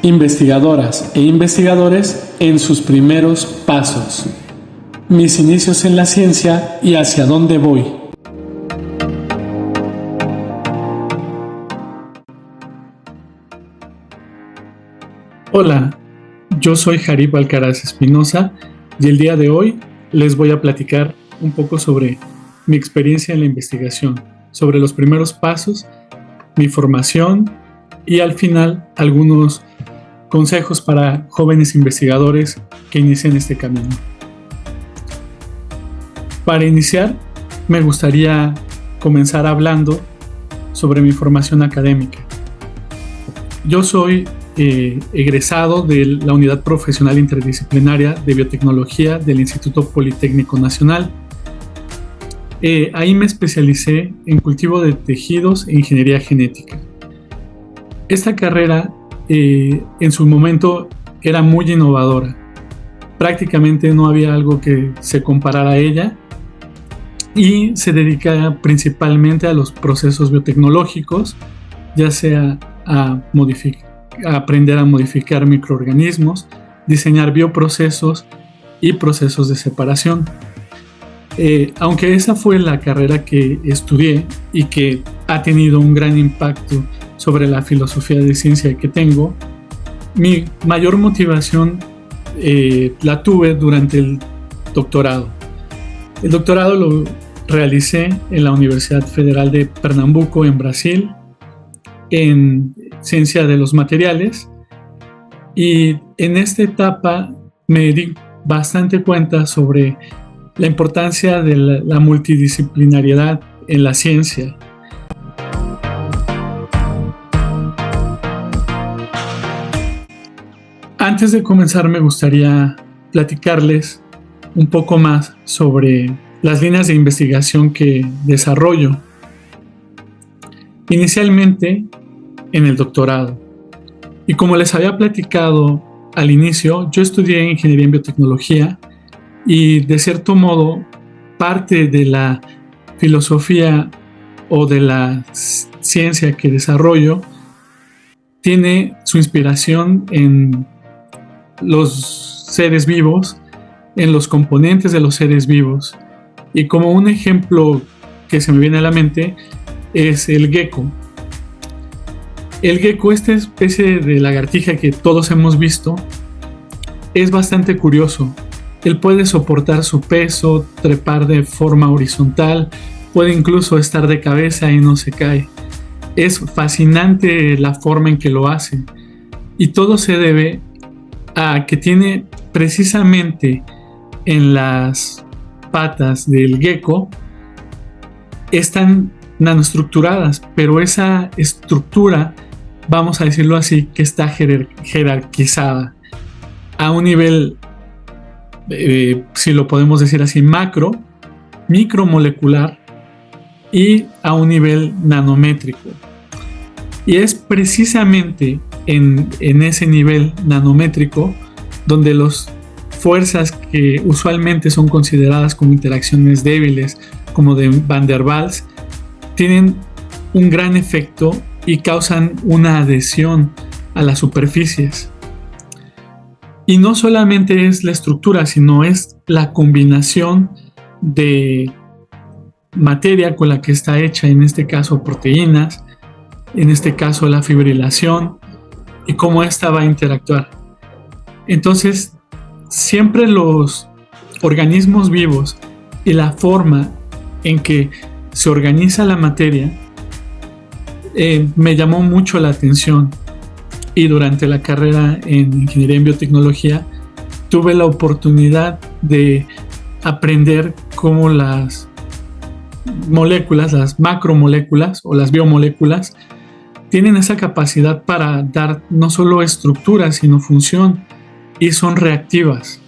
Investigadoras e investigadores en sus primeros pasos. Mis inicios en la ciencia y hacia dónde voy. Hola, yo soy Jarib Alcaraz Espinosa y el día de hoy les voy a platicar un poco sobre mi experiencia en la investigación, sobre los primeros pasos, mi formación y al final algunos consejos para jóvenes investigadores que inician este camino. Para iniciar, me gustaría comenzar hablando sobre mi formación académica. Yo soy egresado de la Unidad Profesional Interdisciplinaria de Biotecnología del Instituto Politécnico Nacional. Ahí me especialicé en cultivo de tejidos e ingeniería genética. Esta carrera en su momento era muy innovadora. Prácticamente no había algo que se comparara a ella y se dedica principalmente a los procesos biotecnológicos, ya sea a aprender a modificar microorganismos, diseñar bioprocesos y procesos de separación. Aunque esa fue la carrera que estudié y que ha tenido un gran impacto sobre la filosofía de ciencia que tengo, mi mayor motivación la tuve durante el doctorado. El doctorado lo realicé en la Universidad Federal de Pernambuco, en Brasil, en ciencia de los materiales, y en esta etapa me di bastante cuenta sobre la importancia de la multidisciplinariedad en la ciencia. Antes de comenzar, me gustaría platicarles un poco más sobre las líneas de investigación que desarrollo. Inicialmente en el doctorado. Y como les había platicado al inicio, yo estudié ingeniería en biotecnología y de cierto modo parte de la filosofía o de la ciencia que desarrollo tiene su inspiración en los seres vivos, en los componentes de los seres vivos. Y como un ejemplo que se me viene a la mente es el gecko. El gecko, esta especie de lagartija que todos hemos visto, es bastante curioso. Él puede soportar su peso, trepar de forma horizontal, puede incluso estar de cabeza y no se cae. Es fascinante la forma en que lo hace. Y todo se debe a que tiene precisamente en las patas del gecko, están nanoestructuradas, pero esa estructura, vamos a decirlo así, que está jerarquizada a un nivel, si lo podemos decir así, micromolecular y a un nivel nanométrico. Y es precisamente en ese nivel nanométrico donde las fuerzas que usualmente son consideradas como interacciones débiles, como de Van der Waals, tienen un gran efecto y causan una adhesión a las superficies. Y no solamente es la estructura, sino es la combinación de materia con la que está hecha, en este caso proteínas, en este caso la fibrilación, y cómo ésta va a interactuar. Entonces, siempre los organismos vivos y la forma en que se organiza la materia me llamó mucho la atención, y durante la carrera en ingeniería en biotecnología tuve la oportunidad de aprender cómo las moléculas, las macromoléculas o las biomoléculas, tienen esa capacidad para dar no solo estructura, sino función, y son reactivas.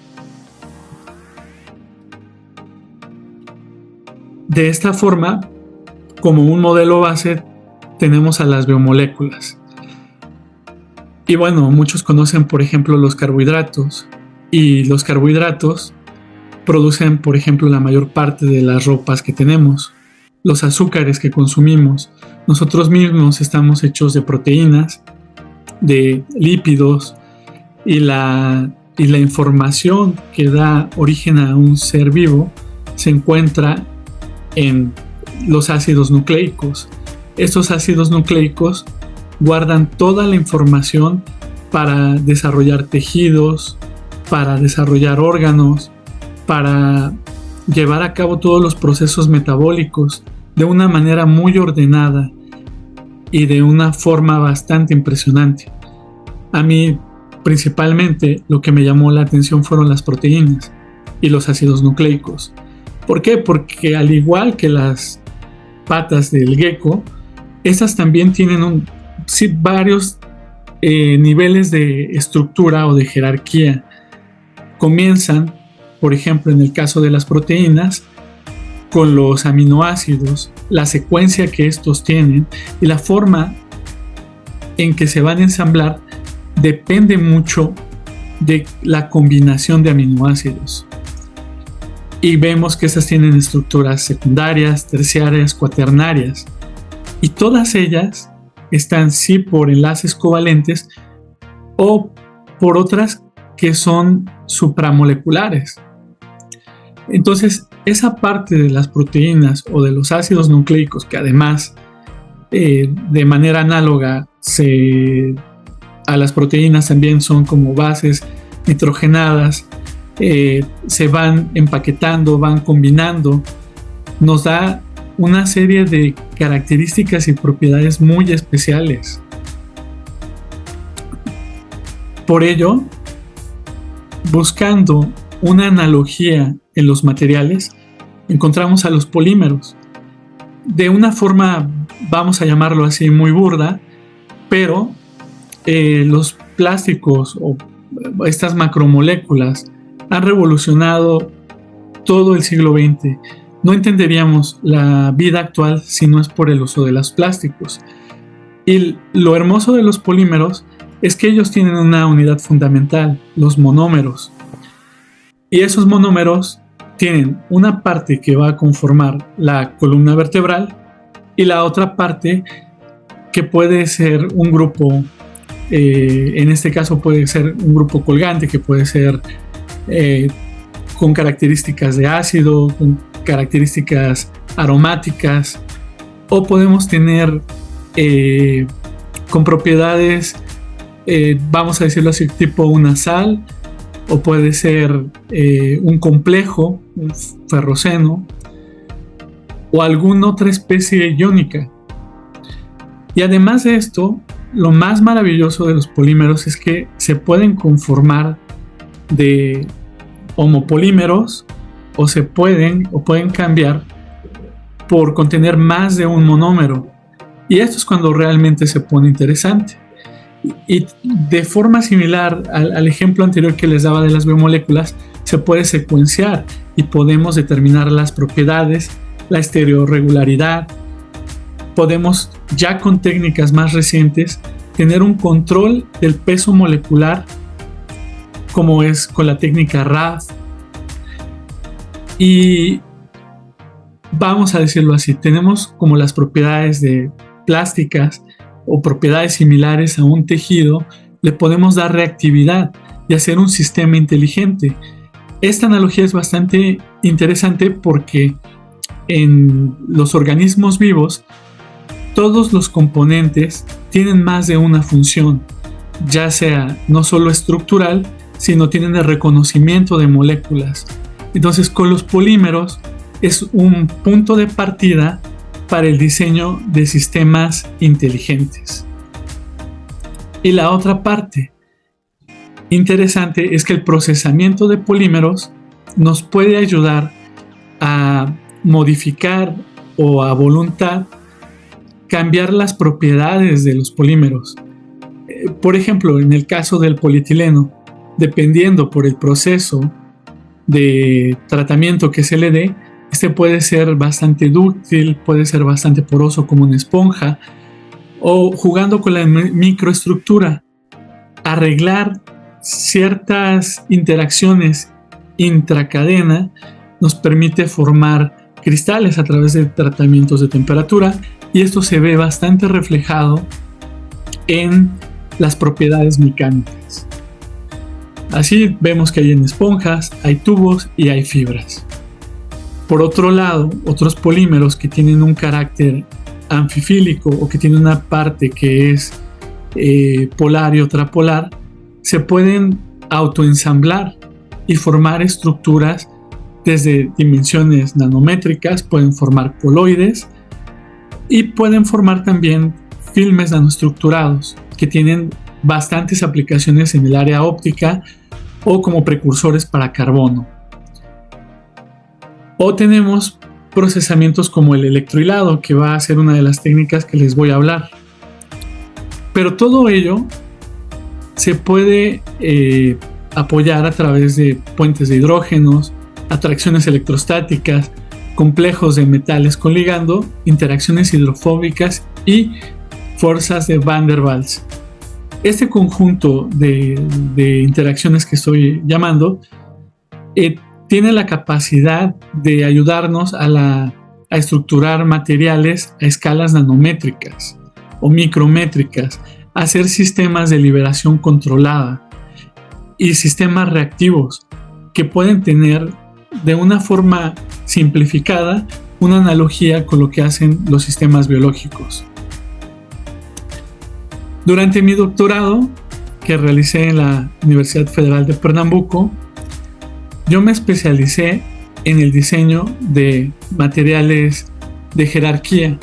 De esta forma, como un modelo base, tenemos a las biomoléculas. Y bueno, muchos conocen, por ejemplo, los carbohidratos. Y los carbohidratos producen, por ejemplo, la mayor parte de las ropas que tenemos. Los azúcares que consumimos. Nosotros mismos estamos hechos de proteínas de lípidos y la información que da origen a un ser vivo se encuentra en los ácidos nucleicos. Estos ácidos nucleicos guardan toda la información para desarrollar tejidos, para desarrollar órganos, para llevar a cabo todos los procesos metabólicos de una manera muy ordenada y de una forma bastante impresionante. A mí, principalmente, lo que me llamó la atención fueron las proteínas y los ácidos nucleicos. ¿Por qué? Porque al igual que las patas del gecko, estas también tienen varios niveles de estructura o de jerarquía. Comienzan, por ejemplo, en el caso de las proteínas, con los aminoácidos, la secuencia que estos tienen y la forma en que se van a ensamblar depende mucho de la combinación de aminoácidos. Y vemos que estas tienen estructuras secundarias, terciarias, cuaternarias. Y todas ellas están sí por enlaces covalentes o por otras que son supramoleculares. Entonces, esa parte de las proteínas o de los ácidos nucleicos, que además de manera análoga a las proteínas también son como bases nitrogenadas, se van empaquetando, van combinando, nos da una serie de características y propiedades muy especiales. Por ello, buscando una analogía en los materiales, encontramos a los polímeros. De una forma, vamos a llamarlo así, muy burda, pero los plásticos o estas macromoléculas han revolucionado todo el siglo XX. No entenderíamos la vida actual si no es por el uso de los plásticos. Y lo hermoso de los polímeros es que ellos tienen una unidad fundamental, los monómeros. Y esos monómeros tienen una parte que va a conformar la columna vertebral y la otra parte que puede ser un grupo, en este caso puede ser un grupo colgante, que puede ser con características de ácido, con características aromáticas, o podemos tener con propiedades, vamos a decirlo así, tipo una sal, o puede ser un complejo, un ferroceno, o alguna otra especie iónica. Y además de esto, lo más maravilloso de los polímeros es que se pueden conformar de homopolímeros o pueden cambiar por contener más de un monómero. Y esto es cuando realmente se pone interesante. Y de forma similar al ejemplo anterior que les daba de las biomoléculas, se puede secuenciar y podemos determinar las propiedades, la estereorregularidad. Podemos, ya con técnicas más recientes, tener un control del peso molecular, como es con la técnica RAF. Y vamos a decirlo así, tenemos como las propiedades de plásticas o propiedades similares a un tejido, le podemos dar reactividad y hacer un sistema inteligente. Esta analogía es bastante interesante porque en los organismos vivos todos los componentes tienen más de una función, ya sea no solo estructural, sino tienen el reconocimiento de moléculas. Entonces, con los polímeros es un punto de partida para el diseño de sistemas inteligentes. Y la otra parte interesante es que el procesamiento de polímeros nos puede ayudar a modificar o a voluntad cambiar las propiedades de los polímeros. Por ejemplo, en el caso del polietileno, dependiendo por el proceso de tratamiento que se le dé, este puede ser bastante dúctil, puede ser bastante poroso como una esponja, o jugando con la microestructura, arreglar ciertas interacciones intracadena nos permite formar cristales a través de tratamientos de temperatura, y esto se ve bastante reflejado en las propiedades mecánicas. Así vemos que hay en esponjas, hay tubos y hay fibras. Por otro lado, otros polímeros que tienen un carácter anfifílico o que tienen una parte que es polar y otra polar, se pueden autoensamblar y formar estructuras desde dimensiones nanométricas, pueden formar coloides y pueden formar también filmes nanoestructurados que tienen bastantes aplicaciones en el área óptica o como precursores para carbono. O tenemos procesamientos como el electrohilado, que va a ser una de las técnicas que les voy a hablar. Pero todo ello se puede apoyar a través de puentes de hidrógenos, atracciones electrostáticas, complejos de metales con ligando, interacciones hidrofóbicas y fuerzas de Van der Waals. Este conjunto de interacciones que estoy llamando tiene la capacidad de ayudarnos a estructurar materiales a escalas nanométricas o micrométricas, a hacer sistemas de liberación controlada y sistemas reactivos que pueden tener de una forma simplificada una analogía con lo que hacen los sistemas biológicos. Durante mi doctorado, que realicé en la Universidad Federal de Pernambuco, yo me especialicé en el diseño de materiales de jerarquía.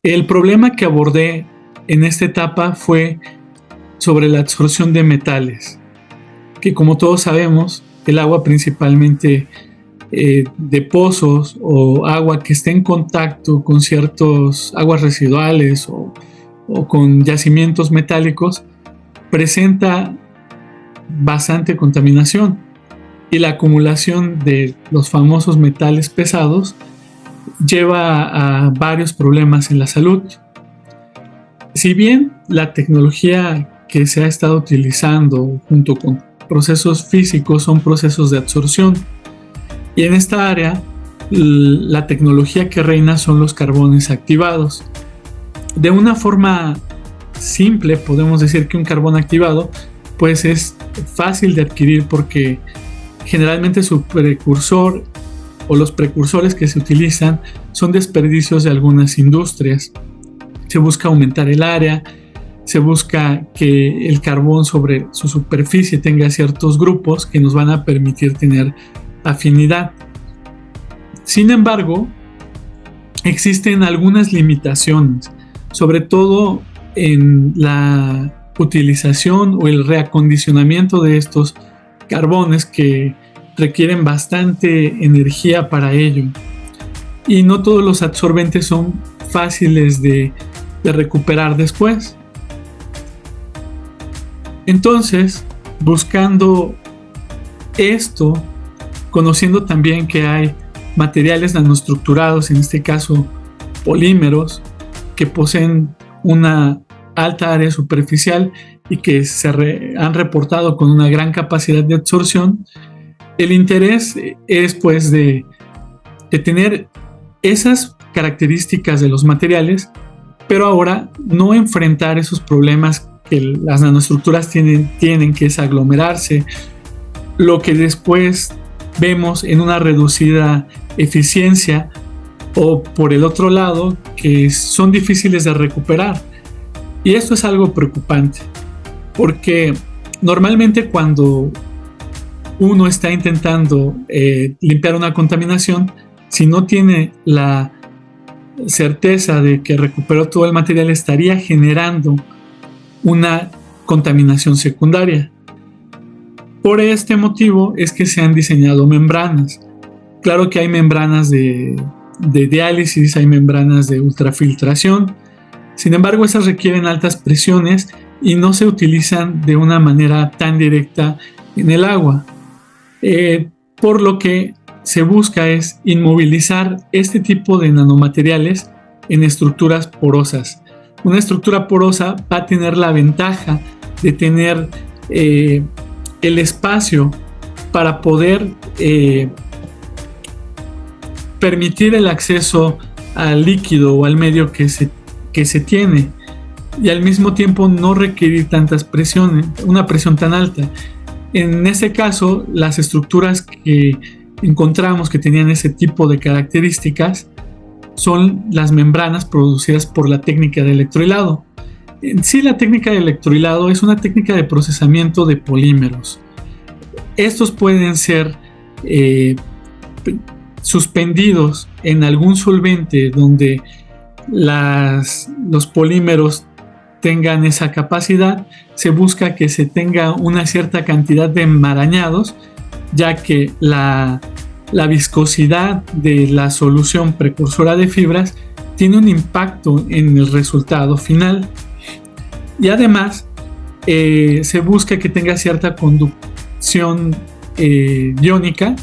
El problema que abordé en esta etapa fue sobre la absorción de metales, que como todos sabemos, el agua principalmente de pozos o agua que esté en contacto con ciertas aguas residuales o con yacimientos metálicos presenta bastante contaminación, y la acumulación de los famosos metales pesados lleva a varios problemas en la salud. Si bien la tecnología que se ha estado utilizando junto con procesos físicos son procesos de absorción, y en esta área la tecnología que reina son los carbones activados. De una forma simple podemos decir que un carbón activado pues es fácil de adquirir porque generalmente su precursor o los precursores que se utilizan son desperdicios de algunas industrias. Se busca aumentar el área, se busca que el carbón sobre su superficie tenga ciertos grupos que nos van a permitir tener afinidad. Sin embargo, existen algunas limitaciones, sobre todo en la utilización o el reacondicionamiento de estos carbones que requieren bastante energía para ello, y no todos los absorbentes son fáciles de recuperar después. Entonces, buscando esto, conociendo también que hay materiales nanoestructurados, en este caso polímeros, que poseen una alta área superficial y que han reportado con una gran capacidad de absorción, el interés es pues de tener esas características de los materiales, pero ahora no enfrentar esos problemas que las nanoestructuras tienen, que es aglomerarse, lo que después vemos en una reducida eficiencia, o por el otro lado, que son difíciles de recuperar. Y esto es algo preocupante, porque normalmente cuando uno está intentando limpiar una contaminación, si no tiene la certeza de que recuperó todo el material, estaría generando una contaminación secundaria. Por este motivo es que se han diseñado membranas. Claro que hay membranas de diálisis, hay membranas de ultrafiltración. Sin embargo, esas requieren altas presiones y no se utilizan de una manera tan directa en el agua. Por lo que se busca es inmovilizar este tipo de nanomateriales en estructuras porosas. Una estructura porosa va a tener la ventaja de tener el espacio para poder permitir el acceso al líquido o al medio que se tiene. y al mismo tiempo no requerir tantas presiones, una presión tan alta. En ese caso, las estructuras que encontramos que tenían ese tipo de características son las membranas producidas por la técnica de electrohilado. En sí, la técnica de electrohilado es una técnica de procesamiento de polímeros. Estos pueden ser suspendidos en algún solvente donde los polímeros tengan esa capacidad. Se busca que se tenga una cierta cantidad de enmarañados, ya que la viscosidad de la solución precursora de fibras tiene un impacto en el resultado final. Y además se busca que tenga cierta conducción iónica,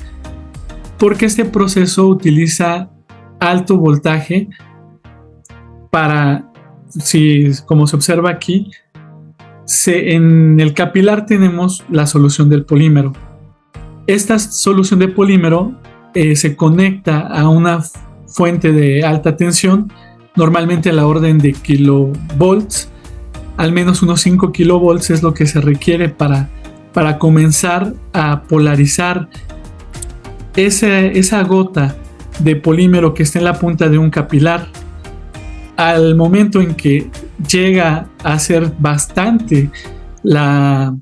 porque este proceso utiliza alto voltaje para, como se observa aquí, en el capilar tenemos la solución del polímero. Esta solución de polímero se conecta a una fuente de alta tensión, normalmente a la orden de kilovolts. Al menos unos 5 kilovolts es lo que se requiere para comenzar a polarizar esa gota de polímero que está en la punta de un capilar. Al momento en que llega a ser bastante la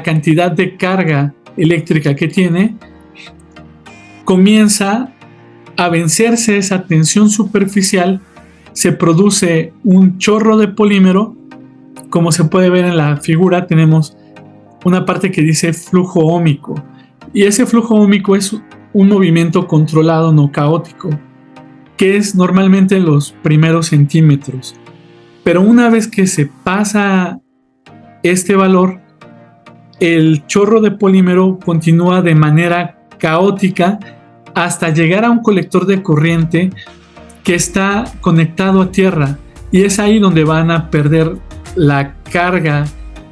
cantidad de carga eléctrica que tiene, comienza a vencerse esa tensión superficial, se produce un chorro de polímero. Como se puede ver en la figura, tenemos una parte que dice flujo óhmico, y ese flujo óhmico es un movimiento controlado, no caótico, que es normalmente los primeros centímetros. Pero una vez que se pasa este valor, el chorro de polímero continúa de manera caótica hasta llegar a un colector de corriente que está conectado a tierra, y es ahí donde van a perder la carga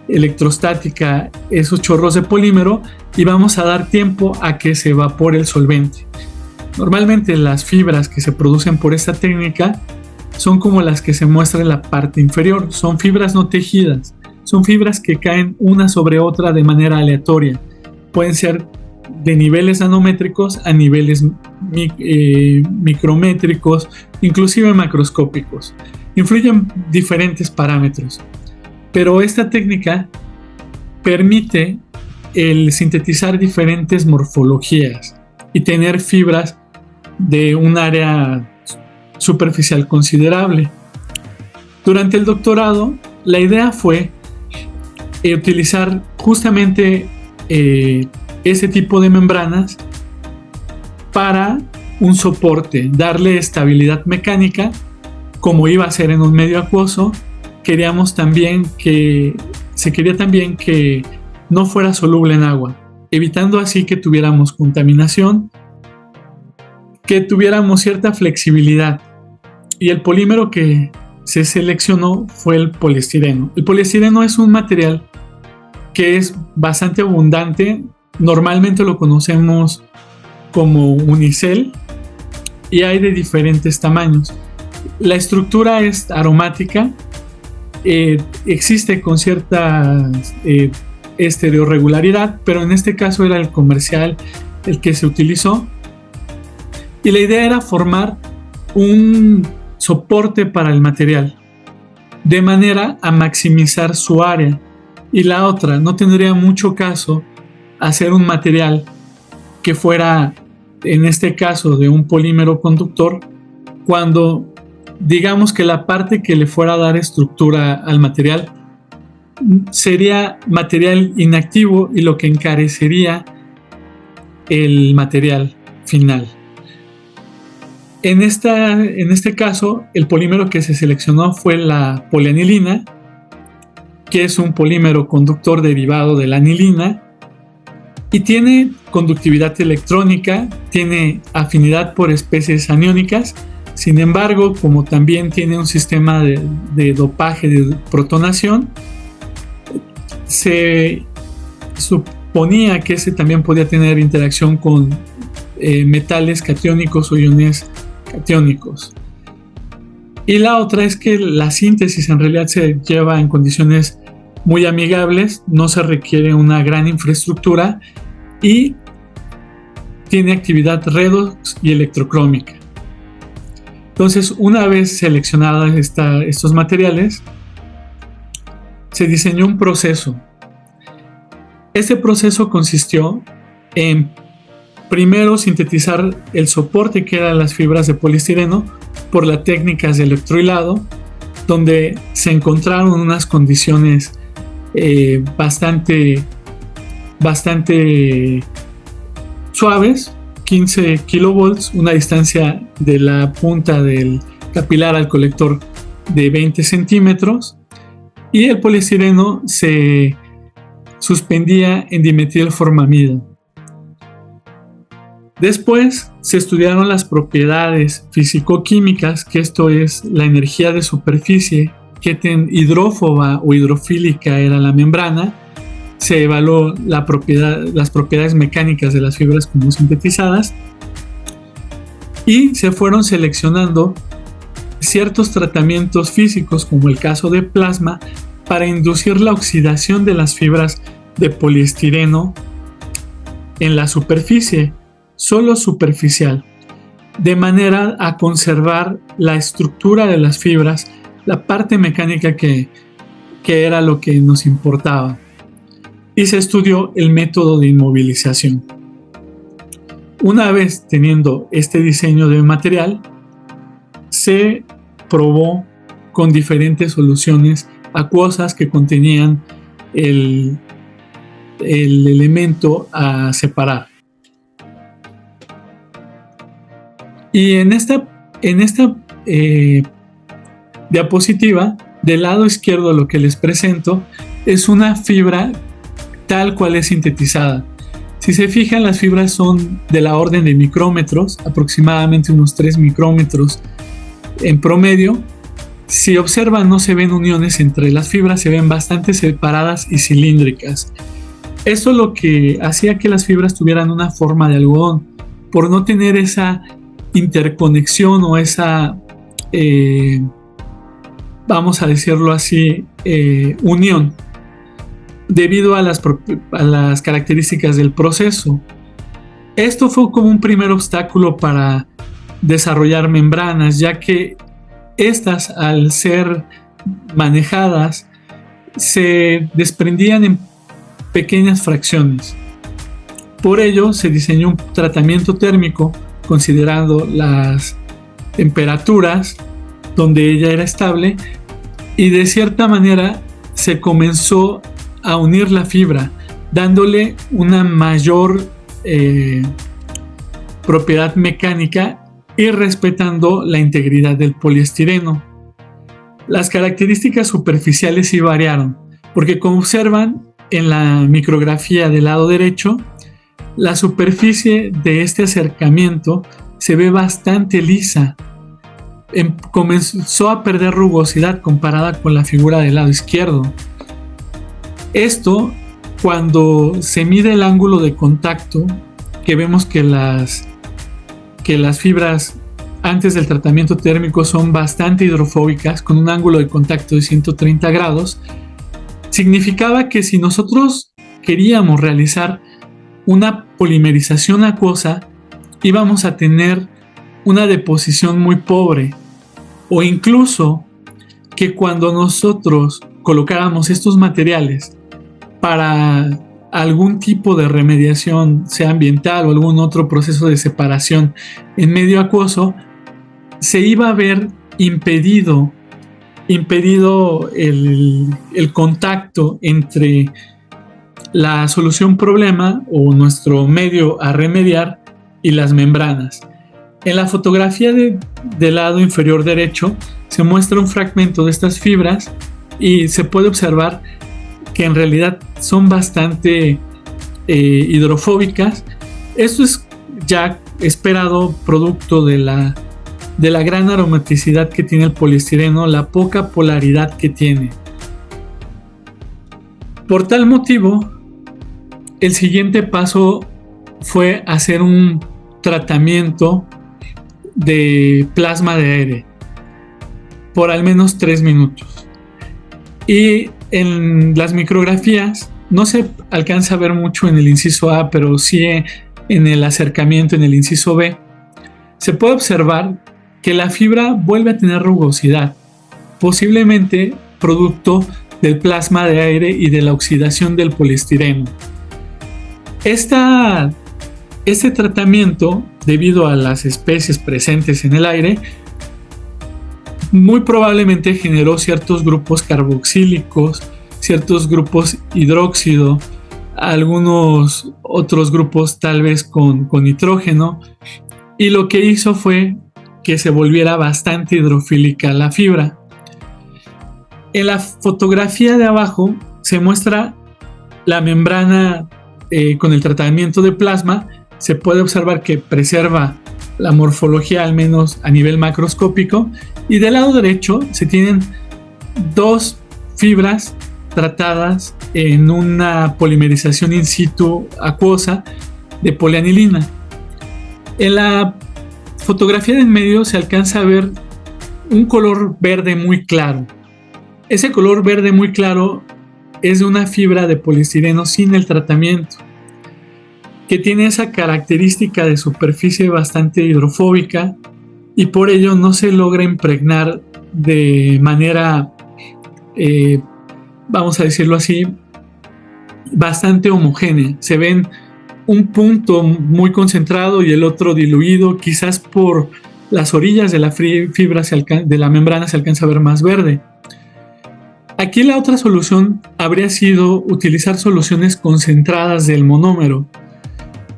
electrostática esos chorros de polímero, y vamos a dar tiempo a que se evapore el solvente. Normalmente las fibras que se producen por esta técnica son como las que se muestran en la parte inferior. Son fibras no tejidas, son fibras que caen una sobre otra de manera aleatoria. Pueden ser de niveles nanométricos a niveles micrométricos, inclusive macroscópicos. Influyen diferentes parámetros, pero esta técnica permite el sintetizar diferentes morfologías y tener fibras de un área superficial considerable. Durante el doctorado, la idea fue utilizar justamente ese tipo de membranas para un soporte, darle estabilidad mecánica, como iba a ser en un medio acuoso. Se quería también que no fuera soluble en agua, evitando así que tuviéramos contaminación, que tuviéramos cierta flexibilidad. Y el polímero que se seleccionó fue el poliestireno. El poliestireno es un material que es bastante abundante. Normalmente lo conocemos como unicel y hay de diferentes tamaños. La estructura es aromática, existe con cierta estereorregularidad, pero en este caso era el comercial el que se utilizó, y la idea era formar un soporte para el material de manera a maximizar su área. Y la otra, no tendría mucho caso hacer un material que fuera, en este caso, de un polímero conductor, cuando digamos que la parte que le fuera a dar estructura al material sería material inactivo, y lo que encarecería el material final. En este caso, el polímero que se seleccionó fue la polianilina, que es un polímero conductor derivado de la anilina, y tiene conductividad electrónica, tiene afinidad por especies aniónicas. Sin embargo, como también tiene un sistema de dopaje de protonación, se suponía que ese también podía tener interacción con metales catiónicos o iones catiónicos. Y la otra es que la síntesis en realidad se lleva en condiciones muy amigables, no se requiere una gran infraestructura y tiene actividad redox y electrocrómica. Entonces, una vez seleccionados estos materiales, se diseñó un proceso. Este proceso consistió en primero sintetizar el soporte que eran las fibras de poliestireno por las técnicas de electrohilado, donde se encontraron unas condiciones bastante suaves, 15 kilovolts, una distancia de la punta del capilar al colector de 20 centímetros, y el poliestireno se suspendía en dimetilformamida. Después se estudiaron las propiedades físico-químicas, que esto es la energía de superficie, qué tan hidrófoba o hidrofílica era la membrana. Se evaluó las propiedades mecánicas de las fibras como sintetizadas y se fueron seleccionando ciertos tratamientos físicos, como el caso de plasma, para inducir la oxidación de las fibras de poliestireno en la superficie, solo superficial, de manera a conservar la estructura de las fibras, la parte mecánica que era lo que nos importaba. Y se estudió el método de inmovilización. Una vez teniendo este diseño de material, se probó con diferentes soluciones acuosas que contenían el elemento a separar. Y en esta diapositiva, del lado izquierdo, lo que les presento es una fibra tal cual es sintetizada. Si se fijan, las fibras son de la orden de micrómetros, aproximadamente unos 3 micrómetros en promedio. Si observan, no se ven uniones entre las fibras, se ven bastante separadas y cilíndricas. Esto es lo que hacía que las fibras tuvieran una forma de algodón, por no tener esa interconexión o esa, vamos a decirlo así, unión, debido a las características del proceso. Esto fue como un primer obstáculo para desarrollar membranas, ya que estas, al ser manejadas, se desprendían en pequeñas fracciones. Por ello se diseñó un tratamiento térmico considerando las temperaturas donde ella era estable, y de cierta manera se comenzó a unir la fibra, dándole una mayor propiedad mecánica y respetando la integridad del poliestireno. Las características superficiales sí variaron, porque como observan en la micrografía del lado derecho, la superficie de este acercamiento se ve bastante lisa. Comenzó a perder rugosidad comparada con la figura del lado izquierdo. Esto, cuando se mide el ángulo de contacto, que vemos que las fibras antes del tratamiento térmico son bastante hidrofóbicas, con un ángulo de contacto de 130 grados, significaba que si nosotros queríamos realizar una polimerización acuosa, íbamos a tener una deposición muy pobre, o incluso que cuando nosotros colocáramos estos materiales para algún tipo de remediación, sea ambiental o algún otro proceso de separación en medio acuoso, se iba a ver impedido el contacto entre la solución problema o nuestro medio a remediar y las membranas. En la fotografía del lado inferior derecho se muestra un fragmento de estas fibras y se puede observar que en realidad son bastante hidrofóbicas. Esto es ya esperado producto de la gran aromaticidad que tiene el poliestireno, la poca polaridad que tiene. Por tal motivo, el siguiente paso fue hacer un tratamiento de plasma de aire. por al menos 3 minutos. Y en las micrografías no se alcanza a ver mucho en el inciso A, pero sí en el acercamiento, en el inciso B, se puede observar que la fibra vuelve a tener rugosidad, posiblemente producto del plasma de aire y de la oxidación del poliestireno. Este tratamiento, debido a las especies presentes en el aire, muy probablemente generó ciertos grupos carboxílicos, ciertos grupos hidróxido, algunos otros grupos tal vez con nitrógeno, y lo que hizo fue que se volviera bastante hidrofílica la fibra. En la fotografía de abajo se muestra la membrana con el tratamiento de plasma. Se puede observar que preserva la morfología, al menos a nivel macroscópico, y del lado derecho se tienen 2 fibras tratadas en una polimerización in situ acuosa de polianilina. En la fotografía de en medio se alcanza a ver un color verde muy claro. Ese color verde muy claro es de una fibra de poliestireno sin el tratamiento, que tiene esa característica de superficie bastante hidrofóbica y por ello no se logra impregnar de manera, vamos a decirlo así, bastante homogénea. Se ven un punto muy concentrado y el otro diluido, quizás por las orillas de la fibra de la membrana se alcanza a ver más verde. Aquí la otra solución habría sido utilizar soluciones concentradas del monómero.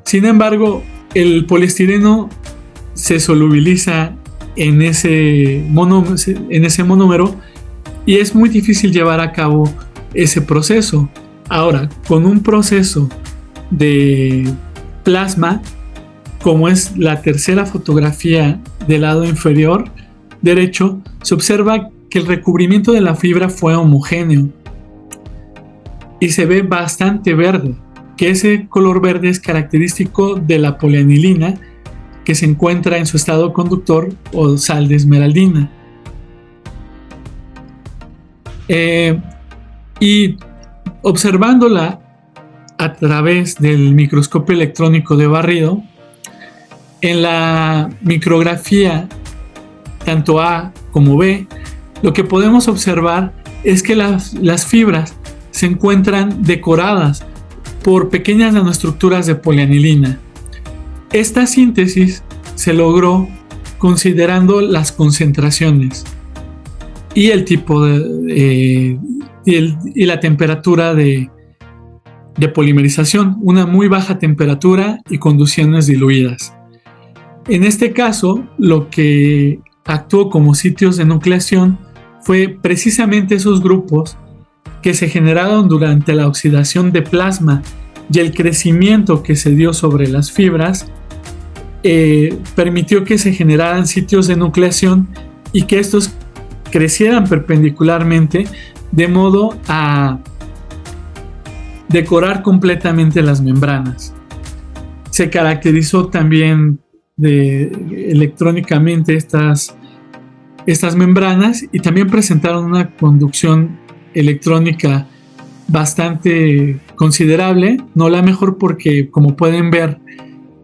Sin embargo, el poliestireno se solubiliza en ese monómero y es muy difícil llevar a cabo ese proceso. Ahora, con un proceso de plasma, como es la tercera fotografía del lado inferior derecho, se observa que el recubrimiento de la fibra fue homogéneo y se ve bastante verde, que ese color verde es característico de la polianilina que se encuentra en su estado conductor o sal de esmeraldina. Y observándola a través del microscopio electrónico de barrido, en la micrografía tanto A como B, lo que podemos observar es que las fibras se encuentran decoradas por pequeñas nanoestructuras de polianilina. Esta síntesis se logró considerando las concentraciones y el tipo y la temperatura de polimerización, una muy baja temperatura y conducciones diluidas. En este caso, lo que actuó como sitios de nucleación fue precisamente esos grupos que se generaron durante la oxidación de plasma y el crecimiento que se dio sobre las fibras permitió que se generaran sitios de nucleación y que estos crecieran perpendicularmente de modo a decorar completamente las membranas. Se caracterizó también electrónicamente estas membranas y también presentaron una conducción electrónica bastante considerable, no la mejor porque, como pueden ver,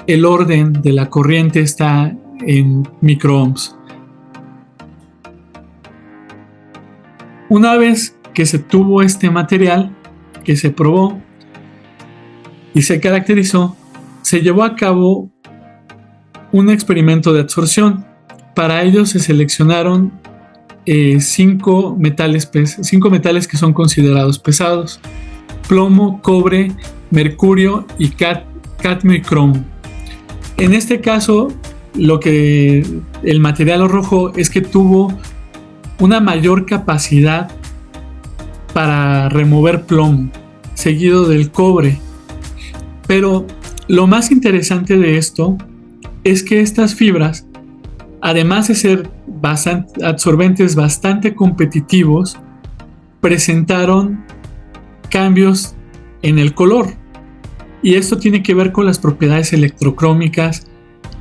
el orden de la corriente está en microohms. Una vez que se tuvo este material, que se probó y se caracterizó, se llevó a cabo un experimento de absorción. Para ello se seleccionaron 5 metales que son considerados pesados: plomo, cobre, mercurio y cadmio y cromo. En este caso, lo que el material arrojó es que tuvo una mayor capacidad para remover plomo, seguido del cobre. Pero lo más interesante de esto es que estas fibras, además de ser absorbentes bastante competitivos, presentaron cambios en el color. Y esto tiene que ver con las propiedades electrocrómicas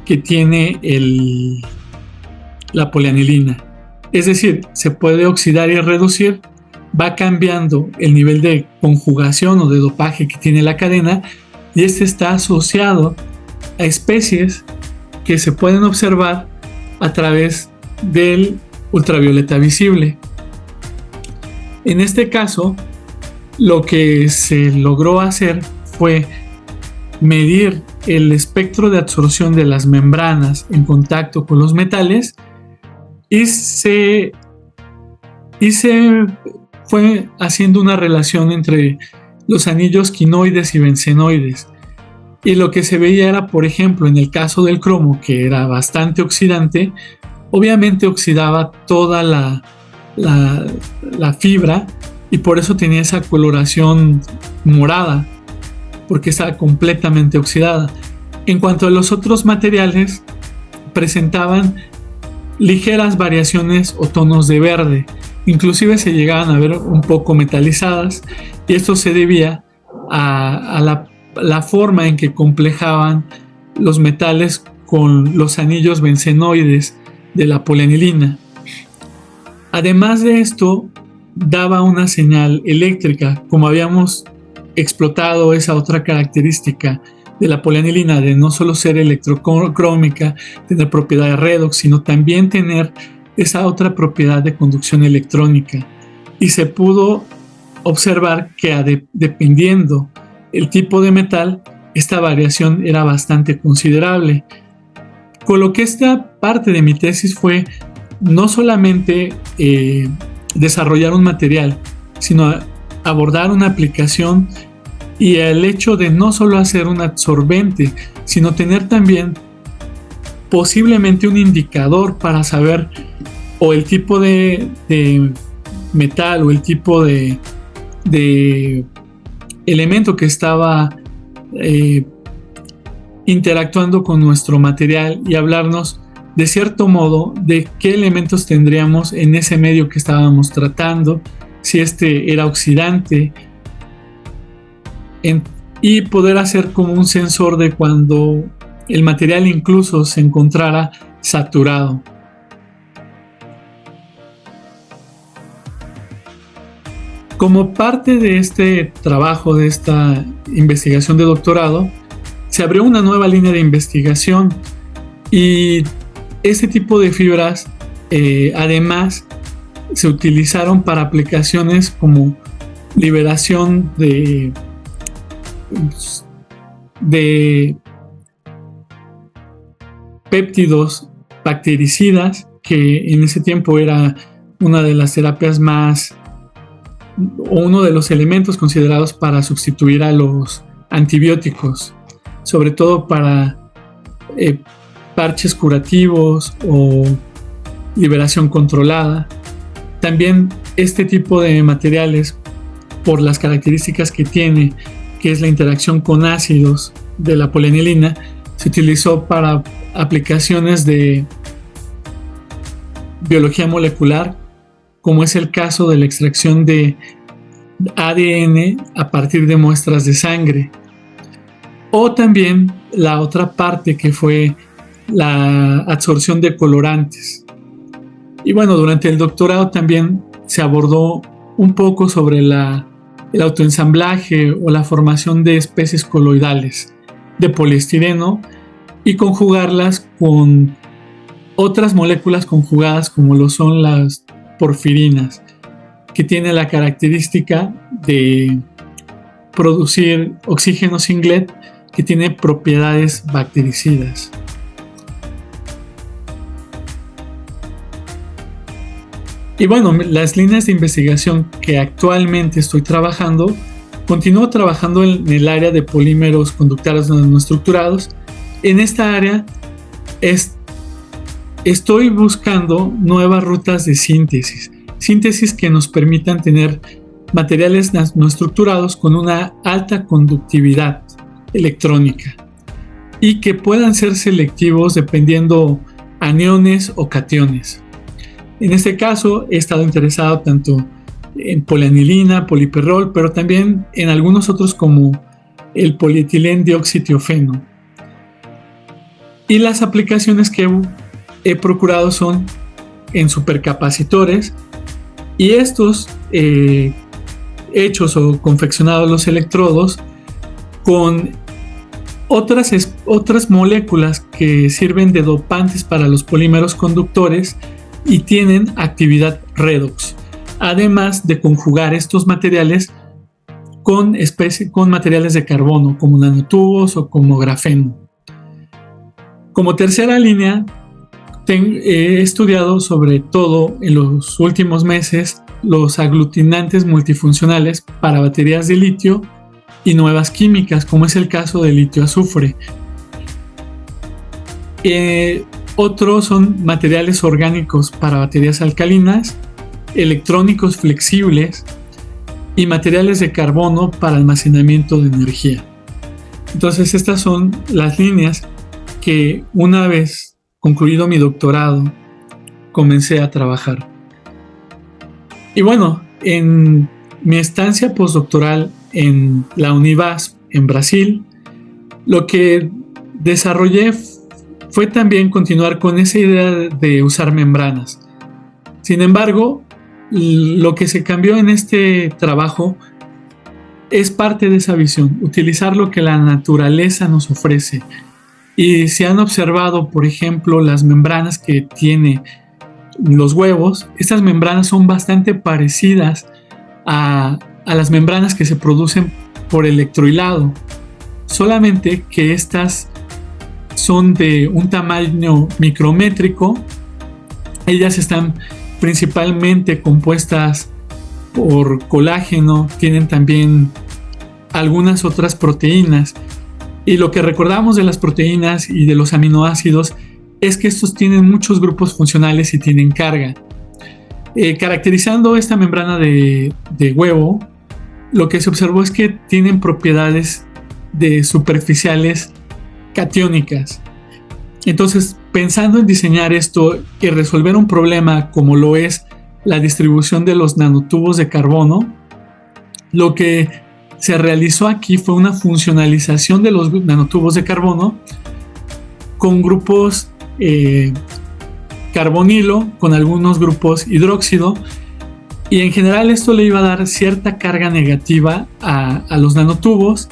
que tiene la polianilina. Es decir, se puede oxidar y reducir, va cambiando el nivel de conjugación o de dopaje que tiene la cadena, y este está asociado a especies que se pueden observar a través del ultravioleta visible. En este caso, lo que se logró hacer fue medir el espectro de absorción de las membranas en contacto con los metales y se fue haciendo una relación entre los anillos quinoides y bencenoides. Y lo que se veía era, por ejemplo, en el caso del cromo, que era bastante oxidante, obviamente oxidaba toda la fibra y por eso tenía esa coloración morada, porque estaba completamente oxidada. En cuanto a los otros materiales, presentaban ligeras variaciones o tonos de verde, inclusive se llegaban a ver un poco metalizadas, y esto se debía a la forma en que complejaban los metales con los anillos bencenoides de la polianilina. Además de esto, daba una señal eléctrica, como habíamos explotado esa otra característica de la polianilina, de no solo ser electrocrómica, tener propiedades redox, sino también tener esa otra propiedad de conducción electrónica. Y se pudo observar que dependiendo el tipo de metal, esta variación era bastante considerable. Con lo que esta parte de mi tesis fue no solamente desarrollar un material, sino abordar una aplicación y el hecho de no solo hacer un absorbente, sino tener también posiblemente un indicador para saber o el tipo de metal o el tipo de elemento que estaba interactuando con nuestro material, y hablarnos de cierto modo de qué elementos tendríamos en ese medio que estábamos tratando, si este era oxidante, y poder hacer como un sensor de cuando el material incluso se encontrara saturado. Como parte de este trabajo, de esta investigación de doctorado, se abrió una nueva línea de investigación, y este tipo de fibras además se utilizaron para aplicaciones como liberación de péptidos bactericidas, que en ese tiempo era una de las terapias más, o uno de los elementos considerados para sustituir a los antibióticos, sobre todo para parches curativos o liberación controlada. También este tipo de materiales, por las características que tiene, que es la interacción con ácidos de la polianilina, se utilizó para aplicaciones de biología molecular, como es el caso de la extracción de ADN a partir de muestras de sangre. O también la otra parte, que fue la absorción de colorantes. Y bueno, durante el doctorado también se abordó un poco sobre el autoensamblaje o la formación de especies coloidales de poliestireno y conjugarlas con otras moléculas conjugadas, como lo son las porfirinas, que tiene la característica de producir oxígeno singlet, que tiene propiedades bactericidas. Y bueno, las líneas de investigación que actualmente estoy trabajando, continúo trabajando en el área de polímeros conductores nanoestructurados. En esta área estoy buscando nuevas rutas de síntesis que nos permitan tener materiales nanoestructurados con una alta conductividad electrónica y que puedan ser selectivos dependiendo aniones o cationes. En este caso he estado interesado tanto en polianilina, poliperrol, pero también en algunos otros como el polietilén dioxitiofeno. Y las aplicaciones que he procurado son en supercapacitores, y estos hechos o confeccionados los electrodos con otras moléculas que sirven de dopantes para los polímeros conductores y tienen actividad redox, además de conjugar estos materiales con materiales de carbono como nanotubos o como grafeno. Como tercera línea, he estudiado sobre todo en los últimos meses los aglutinantes multifuncionales para baterías de litio y nuevas químicas, como es el caso del litio-azufre. Otros son materiales orgánicos para baterías alcalinas, electrónicos flexibles y materiales de carbono para almacenamiento de energía. Entonces, estas son las líneas que, una vez concluido mi doctorado, comencé a trabajar. Y bueno, en mi estancia postdoctoral en la Univasf en Brasil, lo que desarrollé fue también continuar con esa idea de usar membranas. Sin embargo, lo que se cambió en este trabajo es parte de esa visión, utilizar lo que la naturaleza nos ofrece. Y se han observado, por ejemplo, las membranas que tiene los huevos. Estas membranas son bastante parecidas a las membranas que se producen por electrohilado, solamente que estas son de un tamaño micrométrico. Ellas están principalmente compuestas por colágeno, tienen también algunas otras proteínas, y lo que recordamos de las proteínas y de los aminoácidos es que estos tienen muchos grupos funcionales y tienen carga. Caracterizando esta membrana de huevo, lo que se observó es que tienen propiedades de superficiales catiónicas. Entonces, pensando en diseñar esto y resolver un problema como lo es la distribución de los nanotubos de carbono, lo que se realizó aquí fue una funcionalización de los nanotubos de carbono con grupos carbonilo, con algunos grupos hidróxido, y en general esto le iba a dar cierta carga negativa a los nanotubos,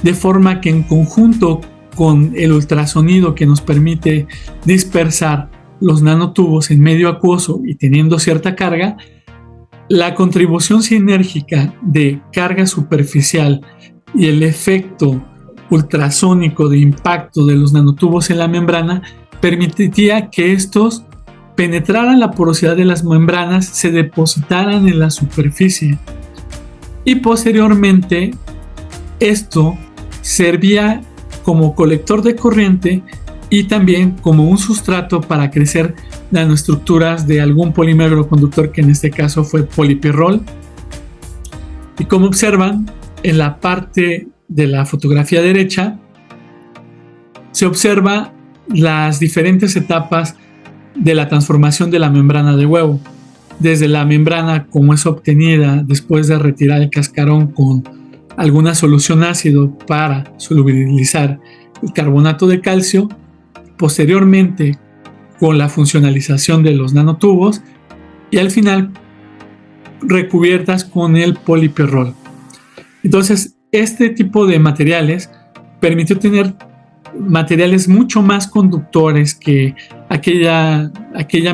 de forma que en conjunto con el ultrasonido que nos permite dispersar los nanotubos en medio acuoso y teniendo cierta carga, la contribución sinérgica de carga superficial y el efecto ultrasónico de impacto de los nanotubos en la membrana permitía que estos penetraran la porosidad de las membranas, se depositaran en la superficie, y posteriormente esto servía como colector de corriente y también como un sustrato para crecer nanoestructuras de algún polímero conductor, que en este caso fue polipirrol. Y como observan en la parte de la fotografía derecha, se observa las diferentes etapas de la transformación de la membrana de huevo, desde la membrana como es obtenida después de retirar el cascarón con alguna solución ácido para solubilizar el carbonato de calcio, posteriormente con la funcionalización de los nanotubos y al final recubiertas con el polipirrol. Entonces, este tipo de materiales permitió tener materiales mucho más conductores que aquella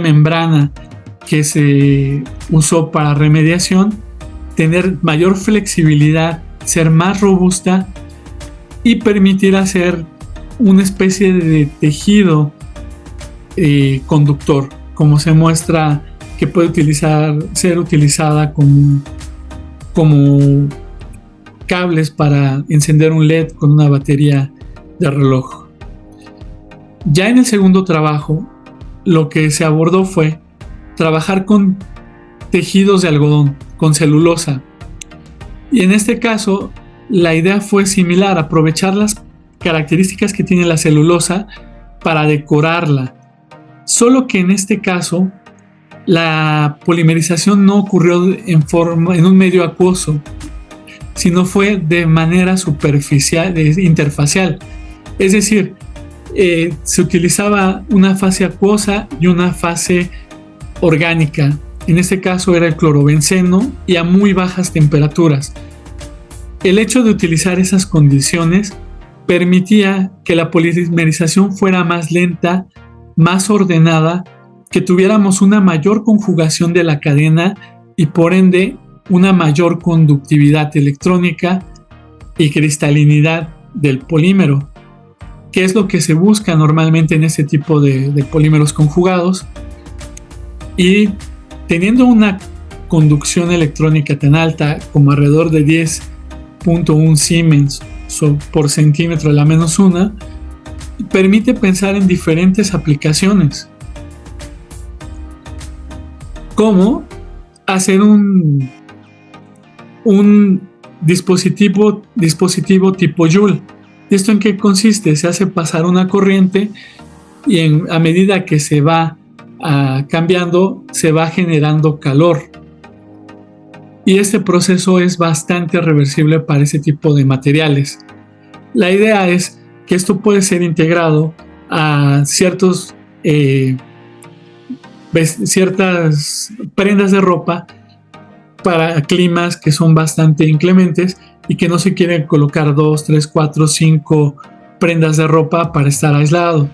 membrana que se usó para remediación, tener mayor flexibilidad, ser más robusta y permitir hacer una especie de tejido conductor, como se muestra que puede ser utilizada como cables para encender un LED con una batería de reloj. Ya en el segundo trabajo, lo que se abordó fue trabajar con tejidos de algodón, con celulosa. Y en este caso, la idea fue similar, aprovechar las características que tiene la celulosa para decorarla. Solo que en este caso, la polimerización no ocurrió en un medio acuoso, sino fue de manera superficial, interfacial. Es decir, se utilizaba una fase acuosa y una fase orgánica. En este caso era el clorobenceno y a muy bajas temperaturas. El hecho de utilizar esas condiciones permitía que la polimerización fuera más lenta, más ordenada, que tuviéramos una mayor conjugación de la cadena y por ende una mayor conductividad electrónica y cristalinidad del polímero, que es lo que se busca normalmente en este tipo de polímeros conjugados. Y teniendo una conducción electrónica tan alta como alrededor de 10.1 Siemens por centímetro a la -1, permite pensar en diferentes aplicaciones, como hacer un dispositivo tipo Joule. ¿Esto en qué consiste? Se hace pasar una corriente y a medida que se va cambiando, se va generando calor. Y este proceso es bastante reversible para ese tipo de materiales. La idea es que esto puede ser integrado a ciertas prendas de ropa para climas que son bastante inclementes y que no se quieren colocar 2, 3, 4, 5 prendas de ropa para estar aislado.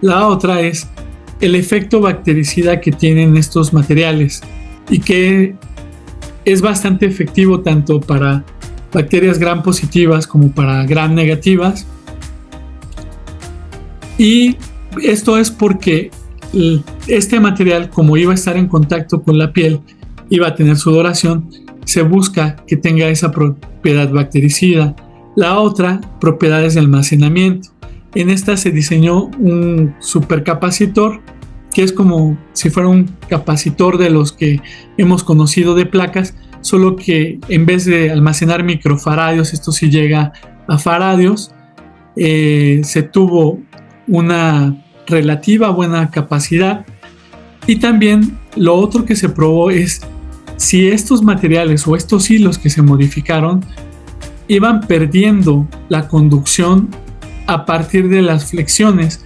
La otra es el efecto bactericida que tienen estos materiales y que es bastante efectivo tanto para bacterias gram positivas como para gram negativas. Y esto es porque este material, como iba a estar en contacto con la piel, iba a tener sudoración, se busca que tenga esa propiedad bactericida. La otra, propiedades de almacenamiento. En esta se diseñó un supercapacitor, que es como si fuera un capacitor de los que hemos conocido de placas, solo que en vez de almacenar microfaradios, esto sí llega a faradios. Se tuvo una relativa buena capacidad. Y también lo otro que se probó es si estos materiales o estos hilos que se modificaron iban perdiendo la conducción a partir de las flexiones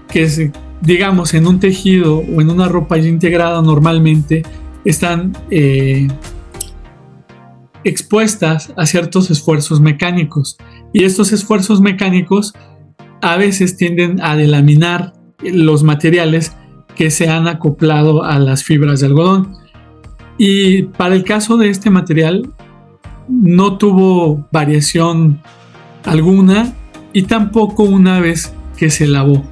que, digamos, en un tejido o en una ropa ya integrada normalmente están expuestas a ciertos esfuerzos mecánicos, y estos esfuerzos mecánicos a veces tienden a delaminar los materiales que se han acoplado a las fibras de algodón. Y para el caso de este material no tuvo variación alguna y tampoco una vez que se lavó.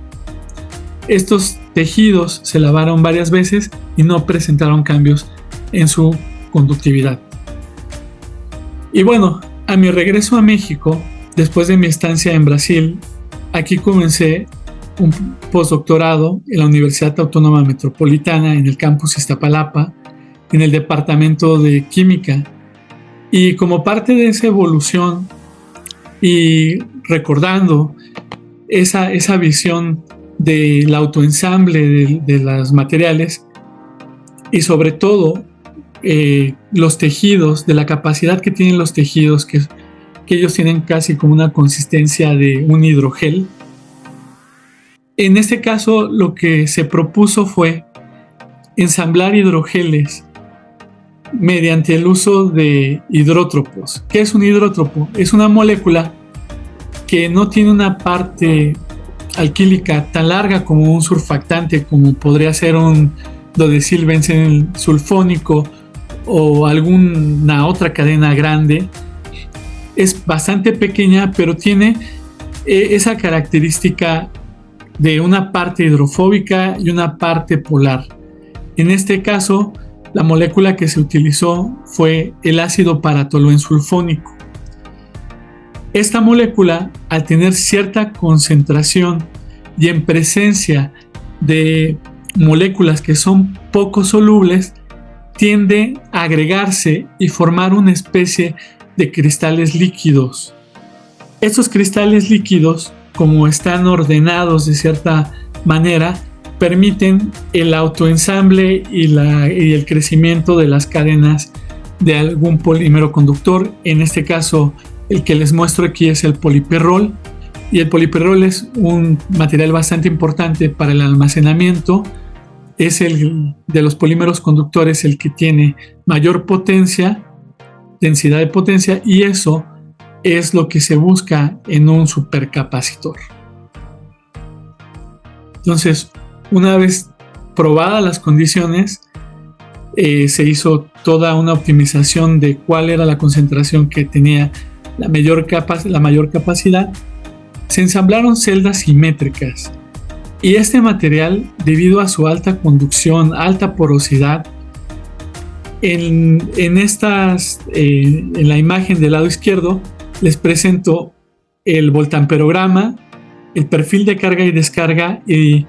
Estos tejidos se lavaron varias veces y no presentaron cambios en su conductividad. Y bueno, a mi regreso a México, después de mi estancia en Brasil, aquí comencé un postdoctorado en la Universidad Autónoma Metropolitana en el campus Iztapalapa, en el departamento de química. Y como parte de esa evolución y recordando esa visión del autoensamble de los materiales y sobre todo los tejidos, de la capacidad que tienen los tejidos, que ellos tienen casi como una consistencia de un hidrogel. En este caso lo que se propuso fue ensamblar hidrogeles mediante el uso de hidrótropos. ¿Qué es un hidrótropo? Es una molécula que no tiene una parte alquílica tan larga como un surfactante, como podría ser un dodecilbenzeno sulfónico o alguna otra cadena grande. Es bastante pequeña, pero tiene esa característica de una parte hidrofóbica y una parte polar. En este caso, la molécula que se utilizó fue el ácido paratoluensulfónico. Esta molécula, al tener cierta concentración y en presencia de moléculas que son poco solubles, tiende a agregarse y formar una especie de cristales líquidos. Estos cristales líquidos, como están ordenados de cierta manera, permiten el autoensamble y el crecimiento de las cadenas de algún polímero conductor. En este caso, el que les muestro aquí es el polipirrol, y el polipirrol es un material bastante importante para el almacenamiento es el de los polímeros conductores el que tiene mayor potencia, densidad de potencia, y eso es lo que se busca en un supercapacitor. Entonces, una vez probadas las condiciones, se hizo toda una optimización de cuál era la concentración que tenía la mayor capacidad. Se ensamblaron celdas simétricas y este material, debido a su alta conducción, alta porosidad, en la imagen del lado izquierdo les presento el voltamperograma, el perfil de carga y descarga y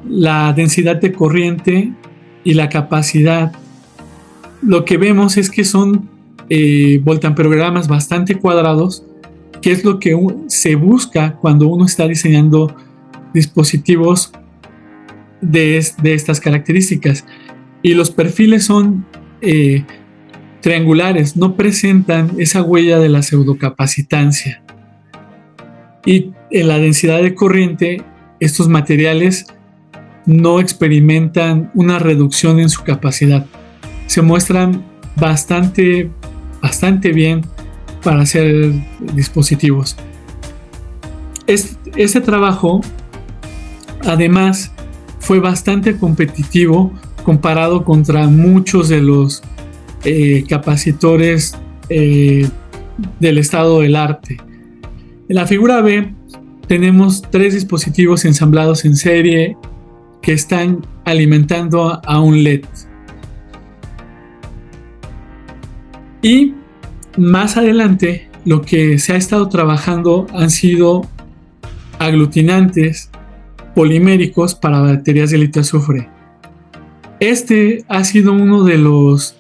la densidad de corriente y la capacidad. Lo que vemos es que son voltamperogramas bastante cuadrados, que es lo que se busca cuando uno está diseñando dispositivos de estas características. Y los perfiles son triangulares, no presentan esa huella de la pseudocapacitancia. Y en la densidad de corriente, estos materiales no experimentan una reducción en su capacidad. Se muestran bastante bien para hacer dispositivos. Este trabajo, además, fue bastante competitivo comparado contra muchos de los capacitores del estado del arte. En la figura B tenemos 3 dispositivos ensamblados en serie que están alimentando a un LED. Y más adelante, lo que se ha estado trabajando han sido aglutinantes poliméricos para baterías de litio-azufre. Este ha sido uno de los